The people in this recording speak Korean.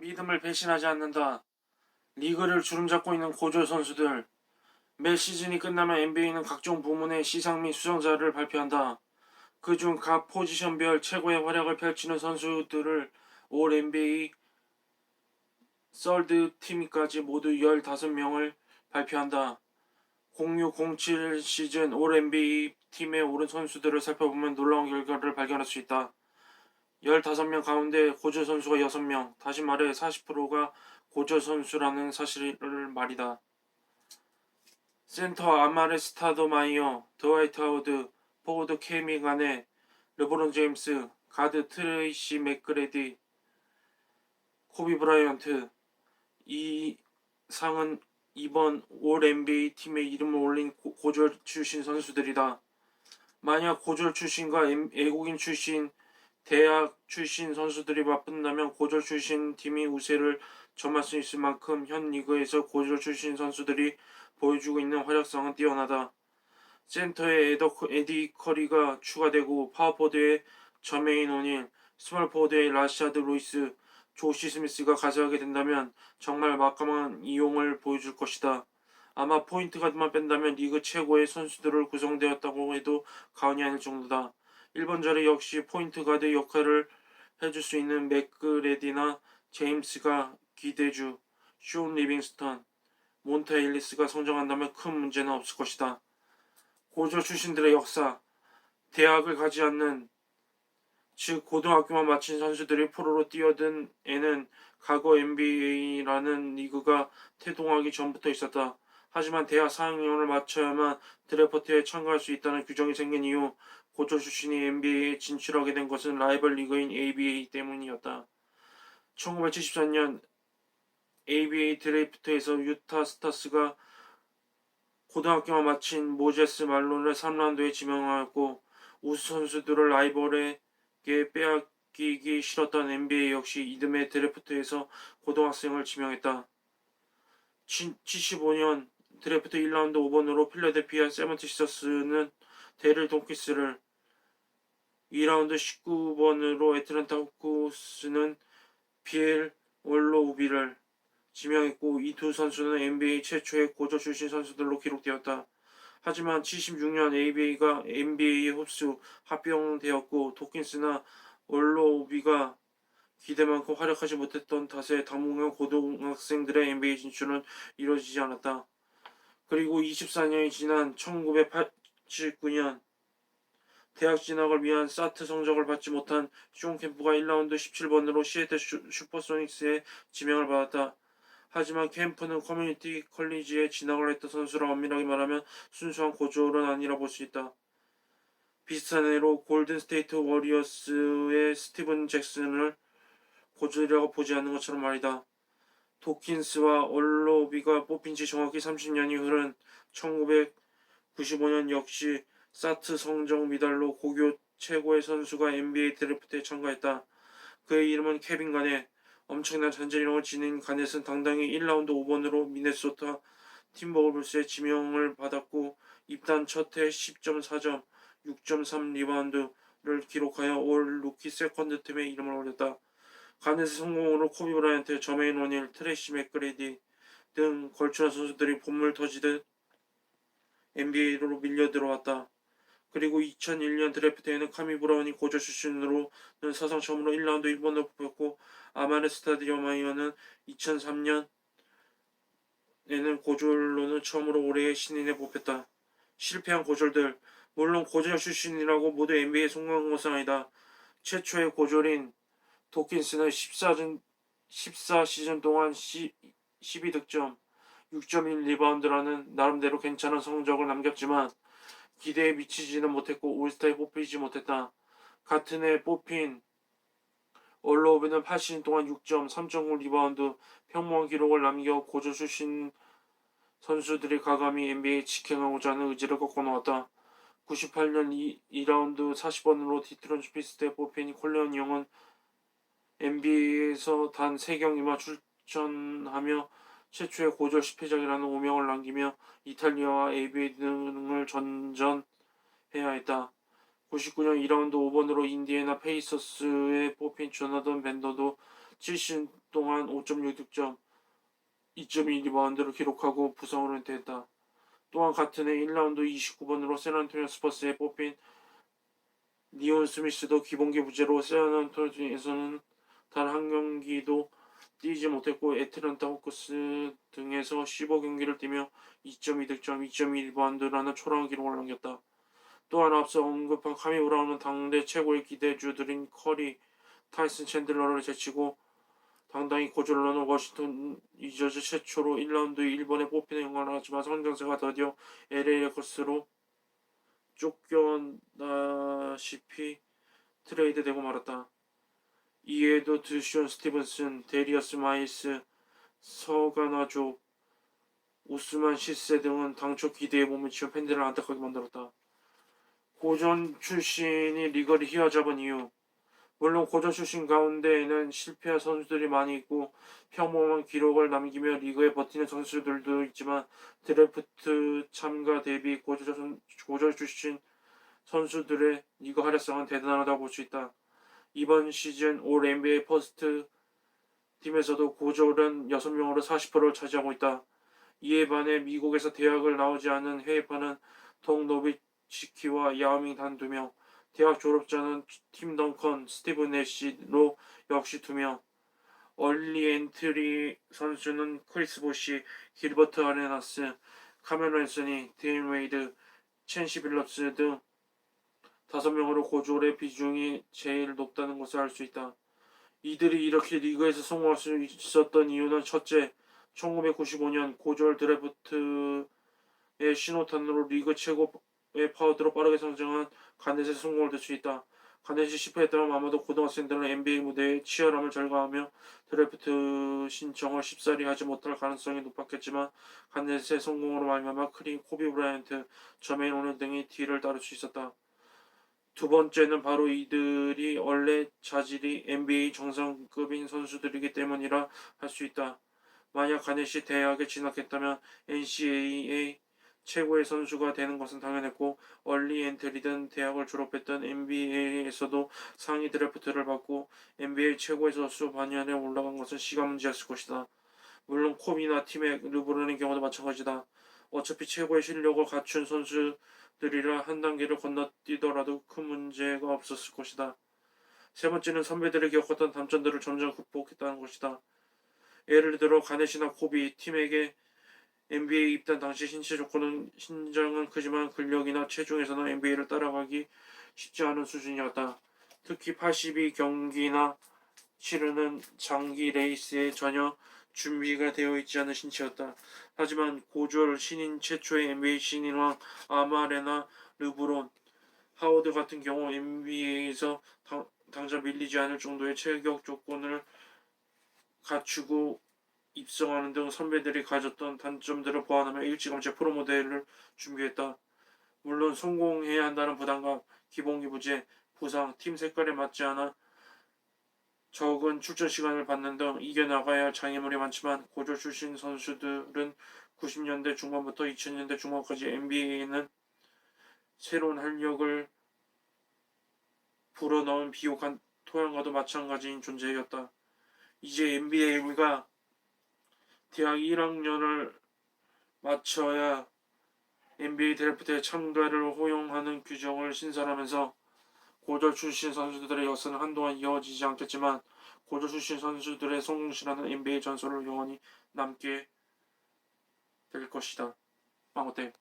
믿음을 배신하지 않는다. 리그를 주름잡고 있는 고졸 선수들. 매 시즌이 끝나면 NBA는 각종 부문의 시상 및 수상자를 발표한다. 그중 각 포지션별 최고의 활약을 펼치는 선수들을 올 NBA 썰드 팀까지 모두 15명을 발표한다. 0607 시즌 올 NBA 팀에 오른 선수들을 살펴보면 놀라운 결과를 발견할 수 있다. 15명 가운데 고졸 선수가 6명, 다시 말해 40%가 고졸 선수라는 사실을 말이다. 센터 아마레 스타더마이어, 드와이트 하워드, 포워드 케미 가네, 르브론 제임스, 가드 트레이시 맥그레디, 코비 브라이언트. 이 상은 이번 올 NBA 팀에 이름을 올린 고졸 출신 선수들이다. 만약 고졸 출신과 외국인 출신, 대학 출신 선수들이 맞붙는다면 고졸 출신 팀이 우세를 점할 수 있을 만큼 현 리그에서 고졸 출신 선수들이 보여주고 있는 활약상은 뛰어나다. 센터에 에디 커리가 추가되고 파워포드에 저메인 오닐, 스몰포드에 라샤드 루이스, 조시 스미스가 가세하게 된다면 정말 막강한 이용을 보여줄 것이다. 아마 포인트 가드만 뺀다면 리그 최고의 선수들을 구성되었다고 해도 과언이 아닐 정도다. 1번 자리 역시 포인트 가드 역할을 해줄 수 있는 맥그레디나 제임스가 기대주, 쇼 리빙스턴, 몬타 일리스가 성장한다면 큰 문제는 없을 것이다. 고졸 출신들의 역사, 대학을 가지 않는, 즉 고등학교만 마친 선수들이 프로로 뛰어든 애는 과거 NBA라는 리그가 태동하기 전부터 있었다. 하지만 대학 4학년을 마쳐야만 드래프트에 참가할 수 있다는 규정이 생긴 이후 고졸 출신이 NBA에 진출하게 된 것은 라이벌 리그인 ABA 때문이었다. 1974년 ABA 드래프트에서 유타 스타스가 고등학교만 마친 모제스 말론을 3라운드에 지명하였고 우수 선수들을 라이벌에게 빼앗기기 싫었던 NBA 역시 이듬해 드래프트에서 고등학생을 지명했다. 75년 드래프트 1라운드 5번으로 필라델피아 세븐티시저스는 데릴 돈키스를, 2라운드 19번으로 애틀랜타 호크스는 비엘 월로우비를 지명했고 이 두 선수는 NBA 최초의 고졸 출신 선수들로 기록되었다. 하지만 76년 ABA가 NBA에 흡수 합병되었고 도킨스나 월로우비가 기대만큼 활약하지 못했던 탓에 당분간 고등학생들의 NBA 진출은 이루어지지 않았다. 그리고 24년이 지난 1989년 대학 진학을 위한 사트 성적을 받지 못한 쇼 캠프가 1라운드 17번으로 시애틀 슈퍼소닉스에 지명을 받았다. 하지만 캠프는 커뮤니티 컬리지에 진학을 했던 선수라 엄밀하게 말하면 순수한 고졸은 아니라 볼 수 있다. 비슷한 예로 골든 스테이트 워리어스의 스티븐 잭슨을 고졸이라고 보지 않는 것처럼 말이다. 도킨스와 얼로비가 뽑힌 지 정확히 30년이 흐른 1995년 역시 사트 성적 미달로 고교 최고의 선수가 NBA 드래프트에 참가했다. 그의 이름은 케빈 가넷. 엄청난 잔재력을 지닌 가넷은 당당히 1라운드 5번으로 미네소타 팀버울브스에 지명을 받았고 입단 첫해 10.4점, 6.3 리바운드를 기록하여 올 루키 세컨드 팀에 이름을 올렸다. 가넷의 성공으로 코비 브라이언트, 저메인 오닐, 트래시 맥그레디 등 걸출한 선수들이 본물 터지듯 NBA로 밀려 들어왔다. 그리고 2001년 드래프트에는 카미 브라운이 고졸 출신으로는 사상 처음으로 1라운드 1번으로 뽑혔고 아마레 스타디오마이어는 2003년에는 고졸로는 처음으로 올해의 신인에 뽑혔다. 실패한 고졸들, 물론 고졸 출신이라고 모두 NBA에 성공한 것은 아니다. 최초의 고졸인 도킨스는 14시즌 동안 12득점, 6.1 리바운드라는 나름대로 괜찮은 성적을 남겼지만 기대에 미치지는 못했고 올스타에 뽑히지 못했다. 같은 해 뽑힌 얼로우비는 8시즌 동안 6점, 3.9 리바운드 평범한 기록을 남겨 고졸 출신 선수들이 가감히 NBA에 직행하고자 하는 의지를 꺾어놓았다. 98년 2라운드 40번으로 디트로이트 피스트에 뽑힌 콜레온 영은 NBA에서 단 3경기만 출전하며 최초의 고졸 10회장이라는 오명을 남기며 이탈리아와 ABA 등을 전전해야 했다. 99년 2라운드 5번으로 인디애나 페이서스에 뽑힌 조나던 벤더도 7시즌 동안 5.6득점, 2.2리바운드를 기록하고 부상으로 은퇴했다. 또한 같은 해 1라운드 29번으로 샌안토니오 스퍼스에 뽑힌 니온 스미스도 기본기 부재로 샌안토니오에서는 단 한 경기도 뛰지 못했고 애틀랜타 호크스 등에서 15경기를 뛰며 2.2득점, 2.2리바운드라는 초라한 기록을 남겼다. 또한 앞서 언급한 카미 브라운은 당대 최고의 기대주들인 커리, 타이슨 챈들러를 제치고 당당히 고졸을 넣은 워싱턴 위저즈 최초로 1라운드 1번에 뽑히는 영광을 하지만 성장세가 더디어 LA 레커스로 쫓겨나다시피 트레이드되고 말았다. 이에도 드션 스티븐슨, 데리어스 마이스, 서가나조, 우스만 시세 등은 당초 기대에 못 미치며 팬들을 안타깝게 만들었다. 고전 출신이 리그를 휘어잡은 이유. 물론 고전 출신 가운데에는 실패한 선수들이 많이 있고 평범한 기록을 남기며 리그에 버티는 선수들도 있지만 드래프트 참가 대비 고전 출신 선수들의 리그 활약상은 대단하다고 볼 수 있다. 이번 시즌 올 NBA 퍼스트 팀에서도 고졸은 6명으로 40%를 차지하고 있다. 이에 반해 미국에서 대학을 나오지 않은 해외파는 동 노비치키와 야오밍 단 2명, 대학 졸업자는 팀 덩컨, 스티브 내시로 역시 2명, 얼리 엔트리 선수는 크리스 보시, 길버트 아레나스, 카메론 앤서니, 데인 웨이드, 첸시 빌럽스 등 5명으로 고졸의 비중이 제일 높다는 것을 알 수 있다. 이들이 이렇게 리그에서 성공할 수 있었던 이유는 첫째, 1995년 고졸 드래프트의 신호탄으로 리그 최고의 파워드로 빠르게 성장한 가넷의 성공을 들 수 있다. 가넷이 실패했다면 아마도 고등학생들은 NBA 무대에 치열함을 절감하며 드래프트 신청을 쉽사리 하지 못할 가능성이 높았겠지만 가넷의 성공으로 말미암아 코비 브라이언트, 저메인 오늘 등이 뒤를 따를 수 있었다. 두 번째는 바로 이들이 원래 자질이 NBA 정상급인 선수들이기 때문이라 할 수 있다. 만약 가넷이 대학에 진학했다면 NCAA 최고의 선수가 되는 것은 당연했고 얼리 엔트리든 대학을 졸업했던 NBA에서도 상위 드래프트를 받고 NBA 최고의 선수 반열에 올라간 것은 시간 문제였을 것이다. 물론 코비나 팀의 르브론의 경우도 마찬가지다. 어차피 최고의 실력을 갖춘 선수들이라 한 단계를 건너뛰더라도 큰 문제가 없었을 것이다. 세 번째는 선배들이 겪었던 단점들을 점점 극복했다는 것이다. 예를 들어 가넷이나 코비, 팀에게 NBA 입단 당시 신체 조건은 신장은 크지만 근력이나 체중에서는 NBA를 따라가기 쉽지 않은 수준이었다. 특히 82경기나 치르는 장기 레이스에 전혀 준비가 되어 있지 않은 신체였다. 하지만 고졸 신인 최초의 NBA 신인왕 아마레나 르브론, 하워드 같은 경우 NBA에서 당장 밀리지 않을 정도의 체격 조건을 갖추고 입성하는 등 선배들이 가졌던 단점들을 보완하며 일찌감치 프로 모델을 준비했다. 물론 성공해야 한다는 부담감, 기본기 부재, 부상, 팀 색깔에 맞지 않아 적은 출전 시간을 받는 등 이겨나가야 할 장애물이 많지만 고졸 출신 선수들은 90년대 중반부터 2000년대 중반까지 NBA에는 새로운 활력을 불어넣은 비옥한 토양과도 마찬가지인 존재였다. 이제 NBA가 대학 1학년을 마쳐야 NBA 드래프트에 참가를 허용하는 규정을 신설하면서 고졸 출신 선수들의 역사는 한동안 이어지지 않겠지만 고졸 출신 선수들의 성공시라는 NBA 전설을 영원히 남게 될 것이다. 어때?